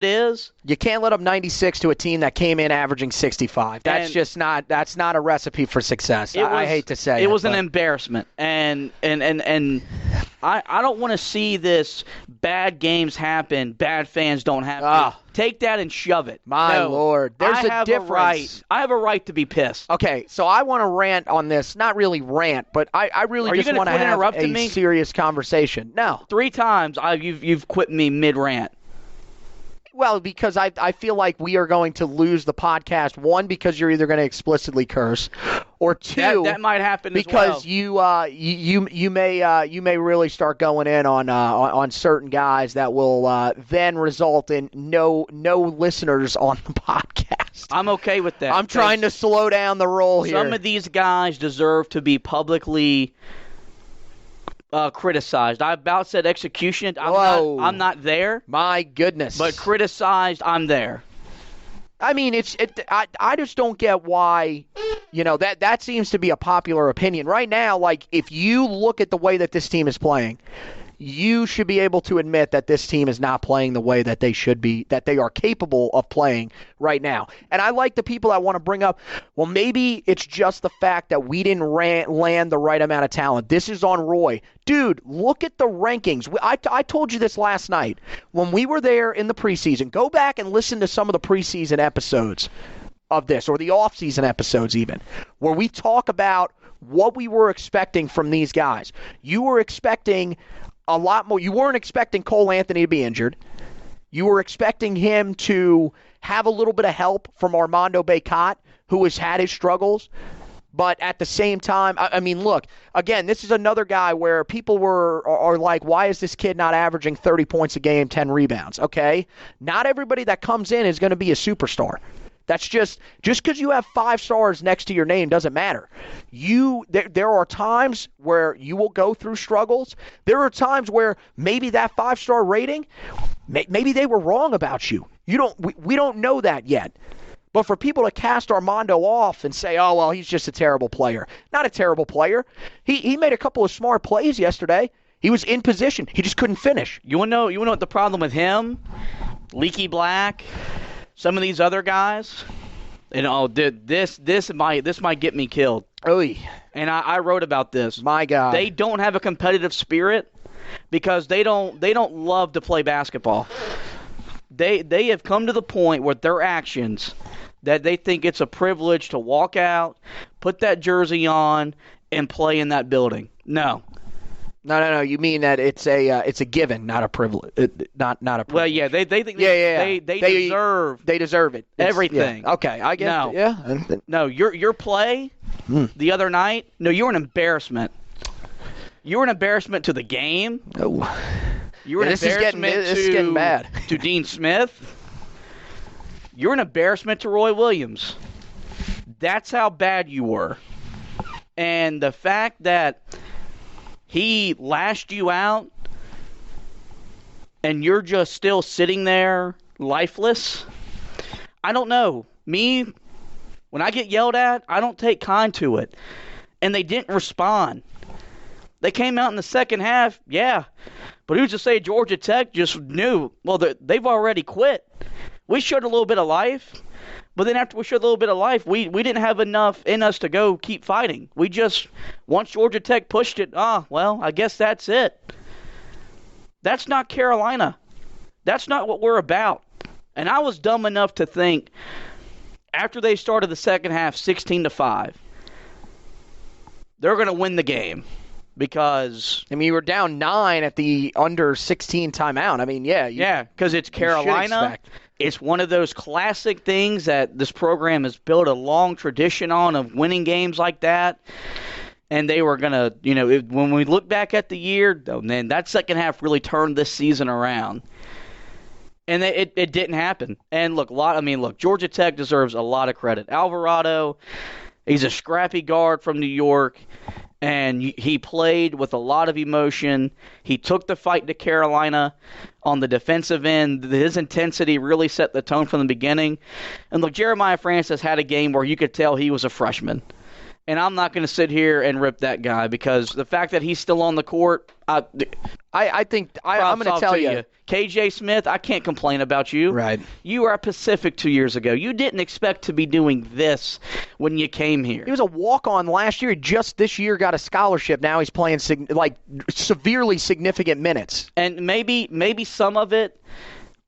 is. You can't let up 96 to a team that came in averaging 65. That's not a recipe for success. I hate to say it. It was an embarrassment. And I don't want to see this bad games happen, bad fans don't have to. Take that and shove it. My Lord. There's a difference. I have a right to be pissed. Okay, so I want to rant on this. Not really rant, but I really just want to have a serious conversation. No. 3 times you've quit me mid-rant. Well, because I feel like we are going to lose the podcast. 1, because you're either going to explicitly curse, or 2, that might happen because as well. you may really start going in on certain guys that will then result in no listeners on the podcast. I'm okay with that. I'm trying to slow down the roll here. Some of these guys deserve to be publicly criticized. I about said execution. I'm not there. My goodness. But criticized, I'm there. I mean, I just don't get why, that seems to be a popular opinion. Right now, like, if you look at the way that this team is playing, you should be able to admit that this team is not playing the way that they should be, that they are capable of playing right now. And I like the people that want to bring up, well, maybe it's just the fact that we didn't land the right amount of talent. This is on Roy. Dude, look at the rankings. I told you this last night. When we were there in the preseason, go back and listen to some of the preseason episodes of this, or the offseason episodes even, where we talk about what we were expecting from these guys. You were expecting a lot more. You weren't expecting Cole Anthony to be injured. You were expecting him to have a little bit of help from Armando Bacot, who has had his struggles. But at the same time, I mean, look, again, this is another guy where people are like, why is this kid not averaging 30 points a game, 10 rebounds? Okay? Not everybody that comes in is going to be a superstar. That's just because you have 5 stars next to your name doesn't matter. There are times where you will go through struggles. There are times where maybe that 5-star rating, maybe they were wrong about you. We don't know that yet. But for people to cast Armando off and say, oh, well, he's just a terrible player. Not a terrible player. He made a couple of smart plays yesterday. He was in position. He just couldn't finish. You want to know what the problem with him? Leaky Black, some of these other guys, dude, this might get me killed. Oy. And I wrote about this. My God. They don't have a competitive spirit because they don't love to play basketball. They have come to the point with their actions that they think it's a privilege to walk out, put that jersey on, and play in that building. No. No. You mean that it's a given, not a privilege. Not a privilege. Well, yeah, they think they deserve. They deserve it. Everything. Yeah. Okay, I get it. Yeah. No, your play the other night. No, you were an embarrassment. You were an embarrassment to the game. Oh. You were an embarrassment this is getting bad. To Dean Smith. You're an embarrassment to Roy Williams. That's how bad you were. And the fact that he lashed you out and you're just still sitting there lifeless, I don't know. Me, when I get yelled at, I don't take kind to it. And they didn't respond. They came out in the second half, yeah. But who's to say Georgia Tech just knew? Well, they've already quit. We showed a little bit of life, but then after we showed a little bit of life, we didn't have enough in us to go keep fighting. We just, once Georgia Tech pushed it, well, I guess that's it. That's not Carolina. That's not what we're about. And I was dumb enough to think, after they started the second half 16-5, they're going to win the game. Because you were down 9 at the under 16 timeout. I mean, yeah. Because it's Carolina. It's one of those classic things that this program has built a long tradition on of winning games like that. And they were going to, when we look back at the year, man, that second half really turned this season around. And it didn't happen. And look, Georgia Tech deserves a lot of credit. Alvarado, he's a scrappy guard from New York. And he played with a lot of emotion. He took the fight to Carolina on the defensive end. His intensity really set the tone from the beginning. And look, Jeremiah Francis had a game where you could tell he was a freshman. And I'm not going to sit here and rip that guy because the fact that he's still on the court, I think I'm going to tell you. KJ Smith, I can't complain about you. Right. You were at Pacific 2 years ago. You didn't expect to be doing this when you came here. He was a walk-on last year. Just this year got a scholarship. Now he's playing severely significant minutes. And maybe some of it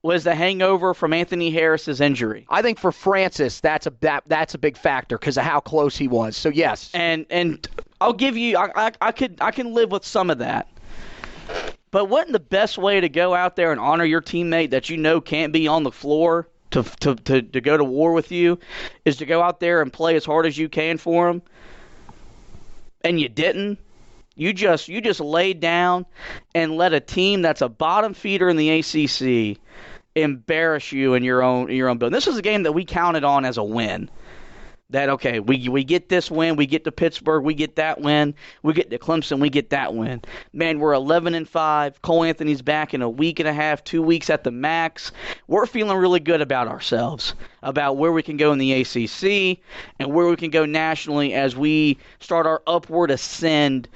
was the hangover from Anthony Harris's injury. I think for Francis, that's a big factor because of how close he was. So yes, and I'll give you, I can live with some of that. But wouldn't the best way to go out there and honor your teammate that you know can't be on the floor to go to war with you is to go out there and play as hard as you can for him? And you didn't. You just laid down and let a team that's a bottom feeder in the ACC embarrass you in your own building. This was a game that we counted on as a win. That, okay, we get this win, we get to Pittsburgh, we get that win, we get to Clemson, we get that win. Man, we're 11-5. Cole Anthony's back in a week and a half, 2 weeks at the max. We're feeling really good about ourselves, about where we can go in the ACC and where we can go nationally as we start our upward ascend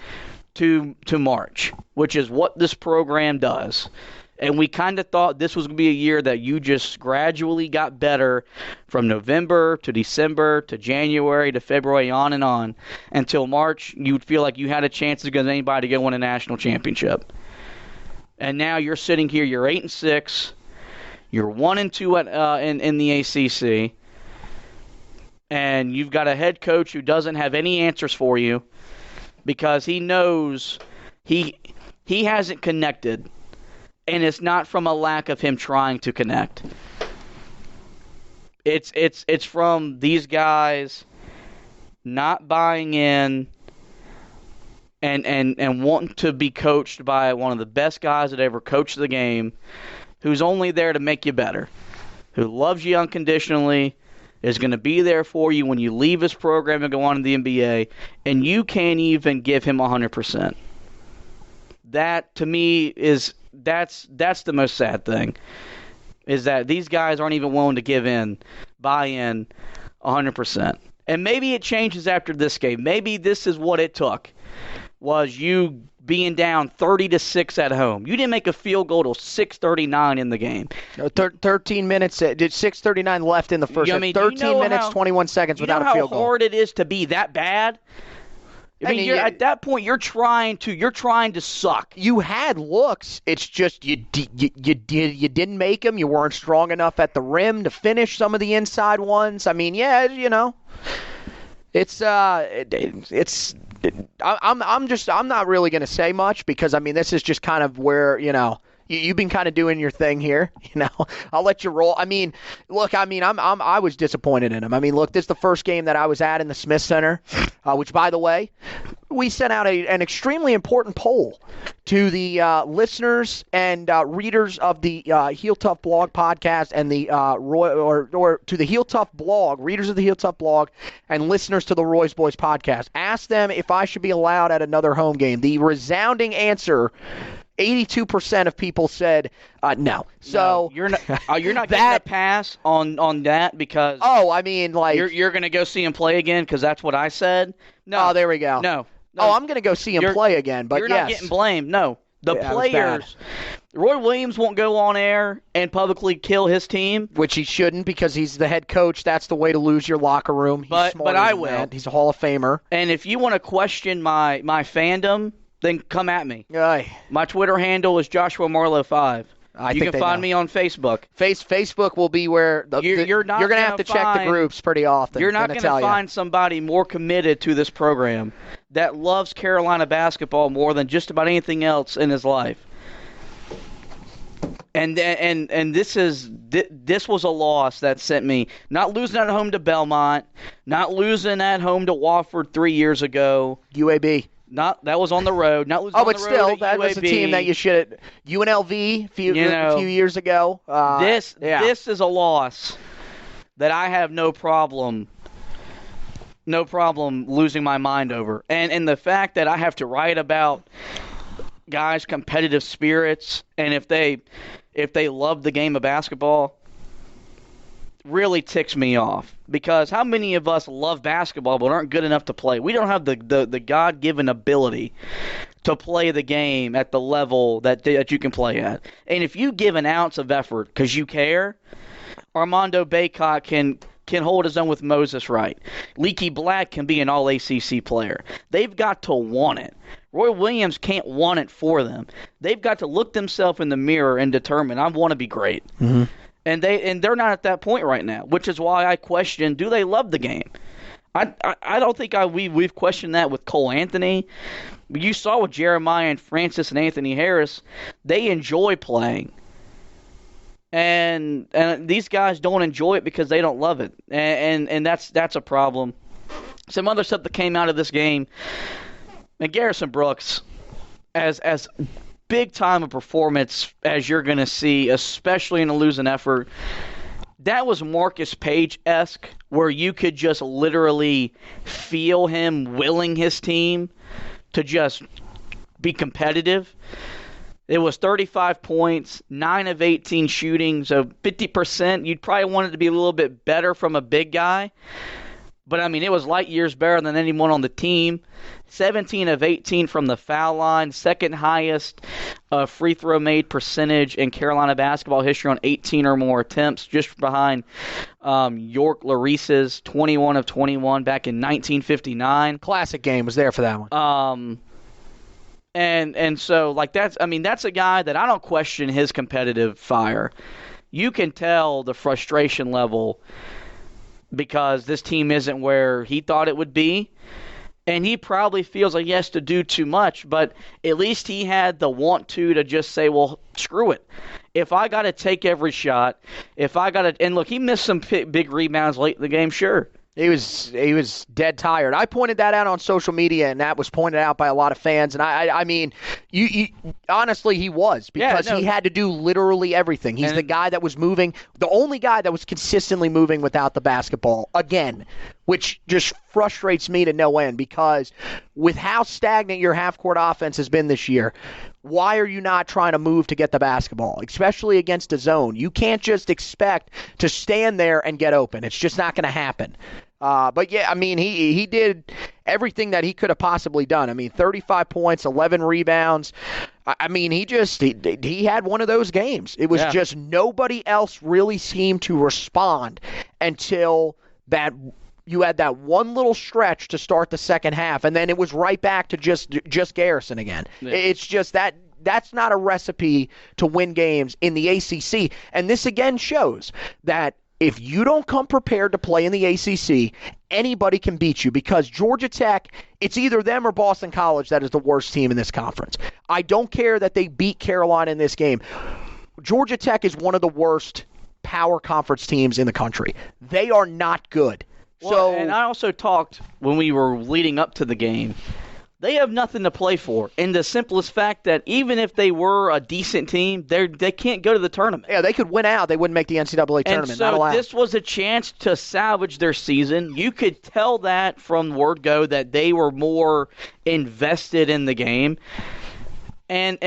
to March, which is what this program does. And we kind of thought this was going to be a year that you just gradually got better from November to December to January to February, on and on, until March you'd feel like you had a chance against anybody to go win a national championship. And now you're sitting here, you're 8-6, you're 1-2 in the ACC, and you've got a head coach who doesn't have any answers for you because he knows he hasn't connected. And it's not from a lack of him trying to connect. It's from these guys not buying in and wanting to be coached by one of the best guys that ever coached the game, who's only there to make you better, who loves you unconditionally, is going to be there for you when you leave his program and go on to the NBA, and you can't even give him 100%. That, to me, is... That's the most sad thing, is that these guys aren't even willing to buy in 100%. And maybe it changes after this game. Maybe this is what it took, was you being down 30-6 at home. You didn't make a field goal till 6:39 in the game. 13 minutes, 6:39 left in the first. 13 minutes, 21 seconds without a field goal. You know how hard it is to be that bad? I mean, at that point, you're trying to suck. You had looks. It's just you didn't make them. You weren't strong enough at the rim to finish some of the inside ones. I mean, yeah, I'm not really going to say much because I mean, this is just kind of where You've been kind of doing your thing here, I'll let you roll. I mean, look, I was disappointed in him. I mean, look, this is the first game that I was at in the Smith Center, which, by the way, we sent out an extremely important poll to the listeners and readers of the Heel Tough Blog podcast and the or to the Heel Tough Blog, readers of the Heel Tough Blog and listeners to the Roy's Boys podcast. Ask them if I should be allowed at another home game. The resounding answer, 82% of people said no. So you're not getting a pass on that because I mean, like you're going to go see him play again because that's what I said. No. Oh, there we go. No. I'm going to go see him play again. But you're not getting blamed. No, the players. Roy Williams won't go on air and publicly kill his team, which he shouldn't because he's the head coach. That's the way to lose your locker room. He's but I will. That. He's a Hall of Famer. And if you want to question my fandom, then come at me. Aye. My Twitter handle is Joshua Marlowe 5. You can find me on Facebook. Facebook will be where you're going to have to check the groups pretty often. You're not going to find somebody more committed to this program that loves Carolina basketball more than just about anything else in his life. And this was a loss that sent me not losing at home to Belmont, not losing at home to Wofford 3 years ago. UAB. That was on the road. Not losing on the road. But still, that UAB. Was a team that you should. UNLV a few years ago. This is a loss that I have no problem losing my mind over, and the fact that I have to write about guys' competitive spirits and if they love the game of basketball. really ticks me off, because how many of us love basketball but aren't good enough to play? We don't have the God-given ability to play the game at the level that you can play at. And if you give an ounce of effort because you care, Armando Bacot can hold his own with Moses Wright. Leaky Black can be an all-ACC player. They've got to want it. Roy Williams can't want it for them. They've got to look themselves in the mirror and determine, I want to be great. Mm-hmm. And they're not at that point right now, which is why I question, do they love the game? I don't think we've questioned that with Cole Anthony. You saw with Jeremiah and Francis and Anthony Harris, they enjoy playing. And these guys don't enjoy it because they don't love it. And that's a problem. Some other stuff that came out of this game, and Garrison Brooks, as big time a performance as you're going to see, especially in a losing effort. That was Marcus Page-esque, where you could just literally feel him willing his team to just be competitive. It was 35 points, 9 of 18 shooting, so 50%. You'd probably want it to be a little bit better from a big guy. But, I mean, it was light years better than anyone on the team. 17 of 18 from the foul line, second highest free throw made percentage in Carolina basketball history on 18 or more attempts, just behind York Larice's 21 of 21 back in 1959. Classic game was there for that one. And so, like, that's a guy that I don't question his competitive fire. You can tell the frustration level because this team isn't where he thought it would be. And he probably feels like he has to do too much, but at least he had the want to just say, well, screw it. If I got to take every shot, and look, he missed some big rebounds late in the game, sure. He was dead tired. I pointed that out on social media, and that was pointed out by a lot of fans. And I mean, you honestly, he was, because he had to do literally everything. He's the guy that was moving, the only guy that was consistently moving without the basketball again, which just frustrates me to no end, because with how stagnant your half-court offense has been this year, why are you not trying to move to get the basketball, especially against a zone? You can't just expect to stand there and get open. It's just not going to happen. But, yeah, I mean, he did everything that he could have possibly done. I mean, 35 points, 11 rebounds. I mean, he had one of those games. It was just nobody else really seemed to respond until that you had that one little stretch to start the second half, and then it was right back to just Garrison again. Yeah. It's just that's not a recipe to win games in the ACC. And this again shows that if you don't come prepared to play in the ACC, anybody can beat you, because Georgia Tech, it's either them or Boston College that is the worst team in this conference. I don't care that they beat Carolina in this game. Georgia Tech is one of the worst power conference teams in the country. They are not good. Well, and I also talked when we were leading up to the game, they have nothing to play for. And the simplest fact that even if they were a decent team, they can't go to the tournament. Yeah, they could win out. They wouldn't make the NCAA tournament. And so this was a chance to salvage their season. You could tell that from word go that they were more invested in the game. And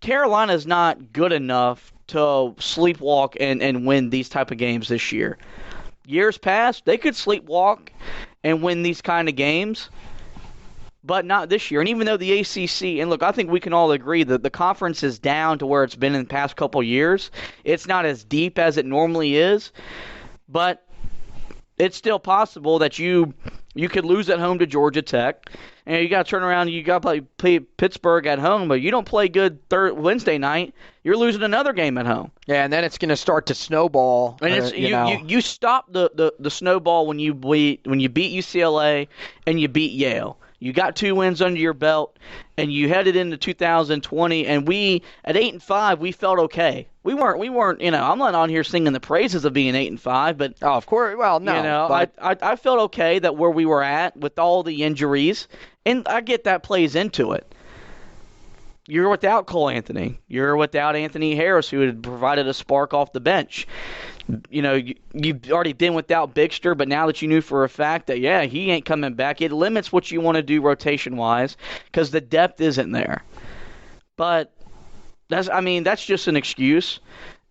Carolina's not good enough to sleepwalk and win these type of games this year. Years past, they could sleepwalk and win these kind of games, but not this year. And even though the ACC, and look, I think we can all agree that the conference is down to where it's been in the past couple years. It's not as deep as it normally is, but it's still possible that you could lose at home to Georgia Tech, and you got to turn around. You got to play Pittsburgh at home, but you don't play good Wednesday night. You're losing another game at home. Yeah, and then it's going to start to snowball. And you stop the snowball when you beat UCLA and you beat Yale. You got 2 wins under your belt, and you headed into 2020. And we at 8-5, we felt okay. We weren't. I'm not on here singing the praises of being 8-5, but of course, well, no. I felt okay that where we were at with all the injuries, and I get that plays into it. You're without Cole Anthony. You're without Anthony Harris, who had provided a spark off the bench. You've already been without Bixter, but now that you knew for a fact that, he ain't coming back, it limits what you want to do rotation-wise because the depth isn't there. But that's just an excuse.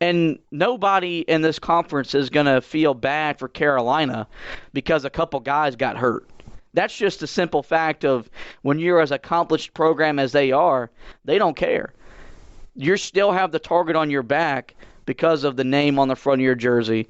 And nobody in this conference is going to feel bad for Carolina because a couple guys got hurt. That's just a simple fact of when you're as accomplished program as they are, they don't care. You still have the target on your back because of the name on the front of your jersey